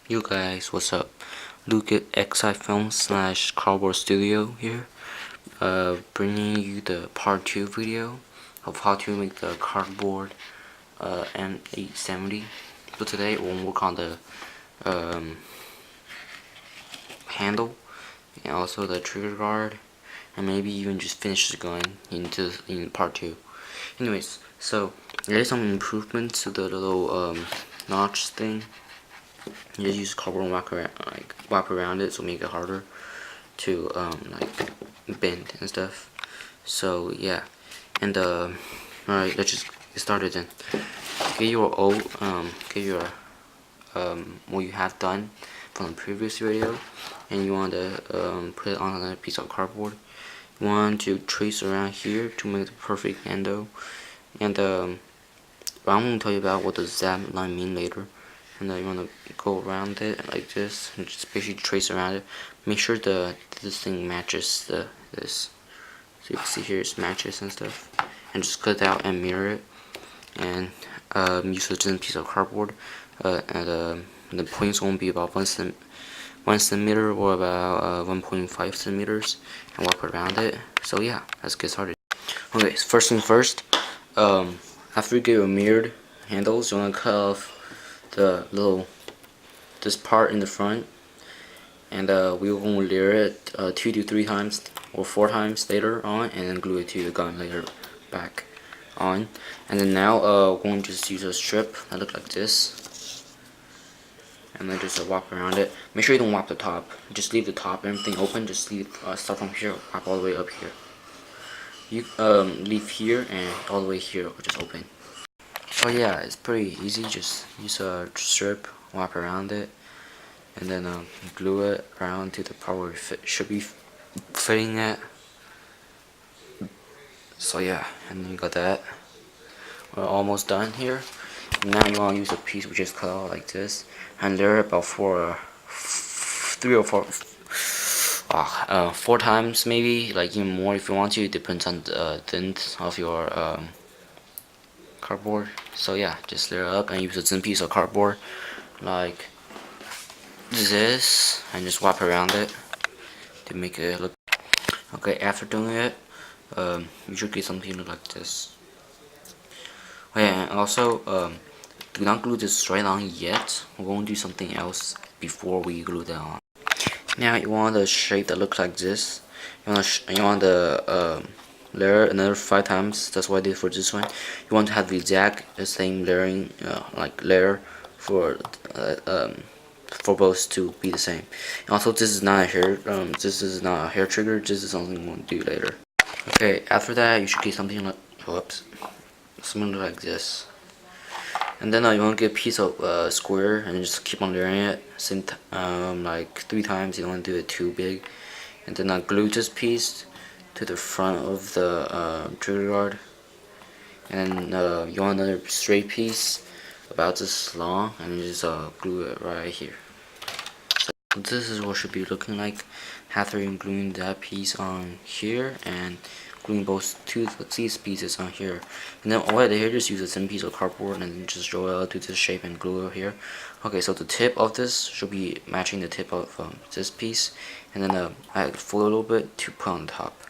Yo guys, what's up? Luke at XI Film slash Cardboard Studio here, bringing you the part 2 video of how to make the cardboard M870. So today we'll work on the handle and also the trigger guard, and maybe even just finish the gun in part 2. Anyways, so there is some improvements to the little notch thing. You just use cardboard and wrap around it, so make it harder to like bend and stuff. So yeah, and alright, let's just get started then. Get your what you have done from the previous video, and you want to put it on a piece of cardboard. You want to trace around here to make the perfect endo, and I'm going to tell you about what the zap line mean later. And then you want to go around it like this and just basically trace around it. Make sure this thing matches this. So you can see here it matches and stuff. And just cut it out and mirror it. And use a thin piece of cardboard. And the points won't be about 1 centimeter or about 1.5 centimeters. And wrap around it. So yeah, let's get started. Okay, so first thing first. After you get your mirrored handles, you want to cut off this part in the front, and we're going to layer it 2 to 3 times or 4 times later on, and then glue it to the gun later back on. And then now we're going to just use a strip that looks like this, and then just wrap around it. Make sure you don't wrap the top, just leave the top and everything open. Just leave start from here, wrap all the way up here. You leave here and all the way here, just open. Oh yeah, it's pretty easy. Just use a strip, wrap around it, and then glue it around to the part where it should be fitting it. So yeah, and you got that. We're almost done here. Now you want to use a piece we just cut out like this, and layer it about 4 times, maybe, like even more if you want to. It depends on the length of your cardboard. So yeah, just layer up and use a thin piece of cardboard like this and just wrap around it to make it look okay. After doing it, you should get something look like this. Oh yeah, and also do not glue this straight on yet. We're going to do something else before we glue that on. Now you want the shape that looks like this. You want the layer another 5 times. That's what I did for this one. You want to have the exact same layering, like layer for both to be the same. And also, this is not a hair. This is not a hair trigger. This is something we'll do later. Okay. After that, you should get something like something like this. And then you want to get a piece of square and just keep on layering it. Same like 3 times. You don't want to do it too big. And then glue this piece to the front of the trigger guard. And then you want another straight piece about this long, and just glue it right here. So this is what should be looking like after you gluing that piece on here and gluing both these pieces on here. And then all I did here, just use a thin piece of cardboard and then just draw it to this shape and glue it here. Okay, so the tip of this should be matching the tip of this piece, and then I fold a little bit to put on top.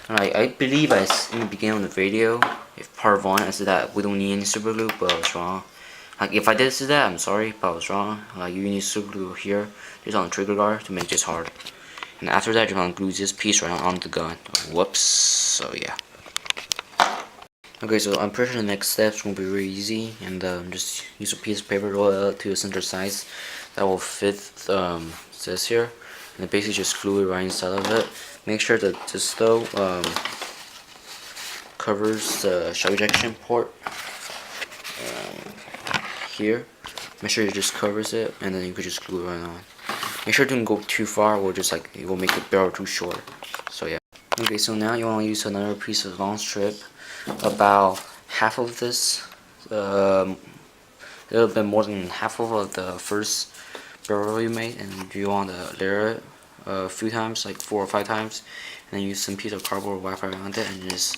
Alright, I believe in the beginning of the video, if part 1 I said that we don't need any super glue, but I was wrong. Like if I did say that, I'm sorry, but I was wrong. Like you need super glue here, just on the trigger guard to make this hard. And after that, you're gonna glue this piece right on the gun. Whoops. So yeah. Okay, so I'm pretty sure the next steps will be really easy, and just use a piece of paper, roll it to the center size that will fit this here, and then basically just glue it right inside of it. Make sure that this though covers the shell ejection port here. Make sure it just covers it, and then you could just glue it right on. Make sure it don't go too far, or just like it will make the barrel too short. So yeah. Okay, so now you want to use another piece of long strip, about half of this, a little bit more than half of the first barrel you made, and you want to layer it a few times, like 4 or 5 times, and then use some piece of cardboard wrap around it, and just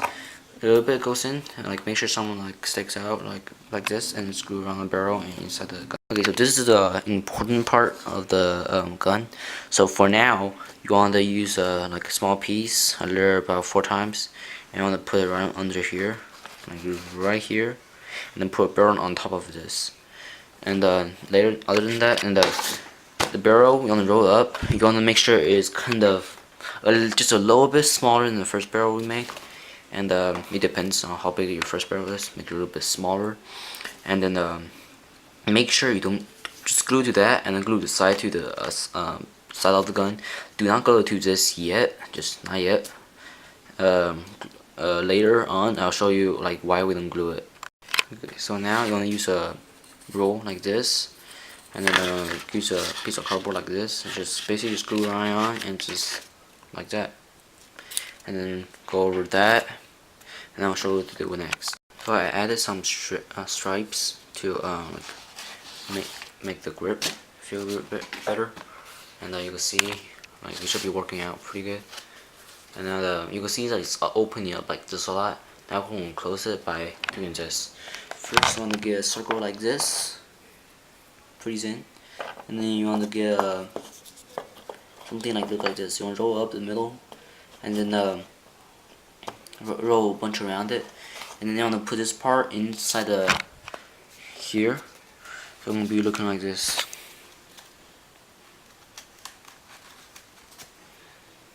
a little bit goes in, and like make sure someone like sticks out like this, and screw around the barrel and inside the gun. Okay, so this is the important part of the gun. So for now, you want to use like a small piece, a little about 4 times, and you want to put it right under here, like right here, and then put a barrel on top of this. And later, other than that, and the barrel you want to roll it up. You want to make sure it's kind of just a little bit smaller than the first barrel we made. And it depends on how big your first barrel is. Make it a little bit smaller, and then make sure you don't just glue to that, and then glue the side to the side of the gun. Do not glue to this yet, just not yet. Later on, I'll show you like why we don't glue it. Okay, so now you want to use a roll like this, and then use a piece of cardboard like this. Just basically just glue it on and just like that, and then go over that. And I'll show you what to do next. So I added some stripes to like make the grip feel a little bit better, and you can see like it should be working out pretty good. And now you can see that it's opening up like this a lot. Now we can close it by doing this. First, you want to get a circle like this, freeze in, and then you want to get something like look like this. You want to roll up the middle, and then roll a bunch around it, and then you want to put this part inside here. So it's gonna be looking like this.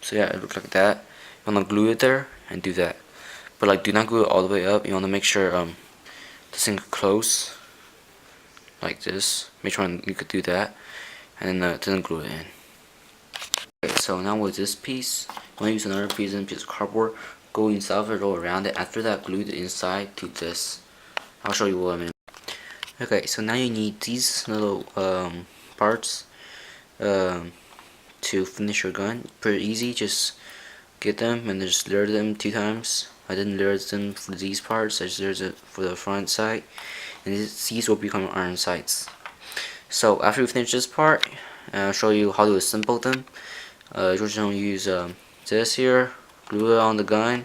So yeah, it looks like that. You want to glue it there and do that, but like do not glue it all the way up. You want to make sure this thing close like this. Make sure you could do that, and then glue it in. Okay, so now with this piece, you want to use another piece and piece of cardboard. Go inside of it, roll around it. After that, glue the inside to this. I'll show you what I mean. Okay, so now you need these little parts to finish your gun. Pretty easy, just get them and just layer them 2 times. I didn't layer them for these parts, I just layered it for the front side. And these will become iron sights. So after you finish this part, I'll show you how to assemble them. You're just going to use this here, glue it on the gun,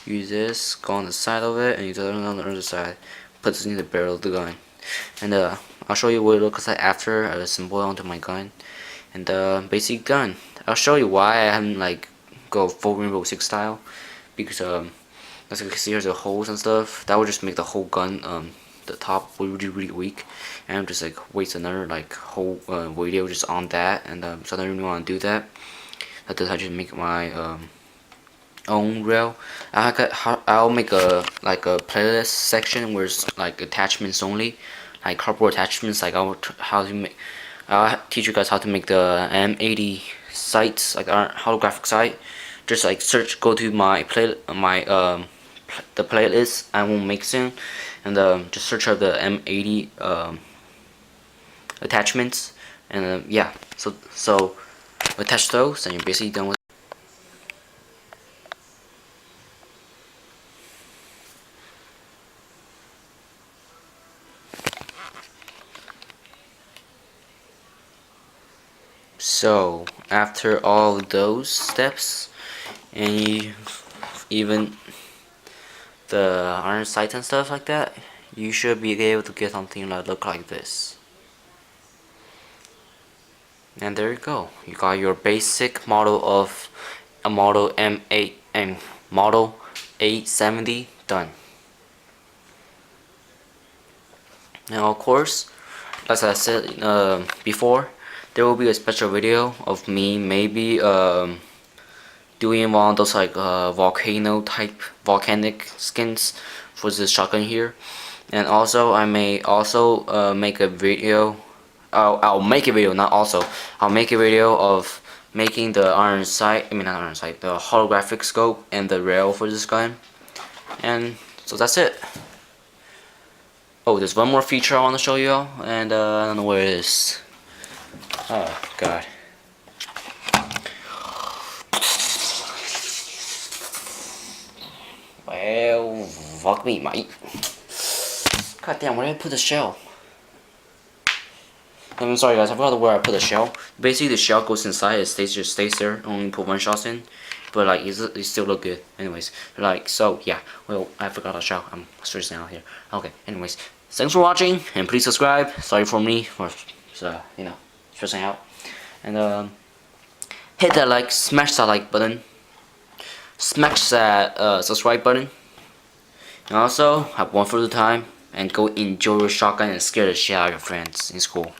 use this, go on the side of it, and use it on the other side, put this in the barrel of the gun. And I'll show you what it looks like after I assemble it onto my gun. And basic gun. I'll show you why I haven't like go full Rainbow Six style, because as you can see here's the holes and stuff. That would just make the whole gun the top really weak, and I'm just like waste another like whole video just on that, and so I don't really want to do that. I just make my own rail. I'll make a like a playlist section where it's like attachments only, like cardboard attachments. Like I'll teach you guys how to make the M80 sights, like our holographic sight. Just like search, go to my the playlist I will make soon, and just search up the M80 attachments, and yeah. So attach those, and you're basically done with. So after all those steps, and even the iron sights and stuff like that, you should be able to get something that look like this. And there you go. You got your basic model of a model M8 and model 870 done. Now of course, as I said before, there will be a special video of me maybe doing one of those like volcanic skins for this shotgun here. And also I may also make a video. I'll make a video, not also. I'll make a video of making the iron sight. I mean not iron sight, the holographic scope and the rail for this gun. And so that's it. Oh, there's one more feature I want to show you all, and I don't know where it is. Oh god. Well, fuck me, mate. God damn, where did I put the shell? I'm sorry guys, I forgot where I put the shell. Basically the shell goes inside, it just stays there, only put 1 shot in. but like it still look good. Anyways, like so yeah. Well, I forgot to show. I'm stressing out here. Okay. Anyways, thanks for watching and please subscribe. Sorry for me for stressing out. And hit that like, smash that like button, smash that subscribe button, and also have one for the time and go enjoy your shotgun and scare the shit out of your friends in school.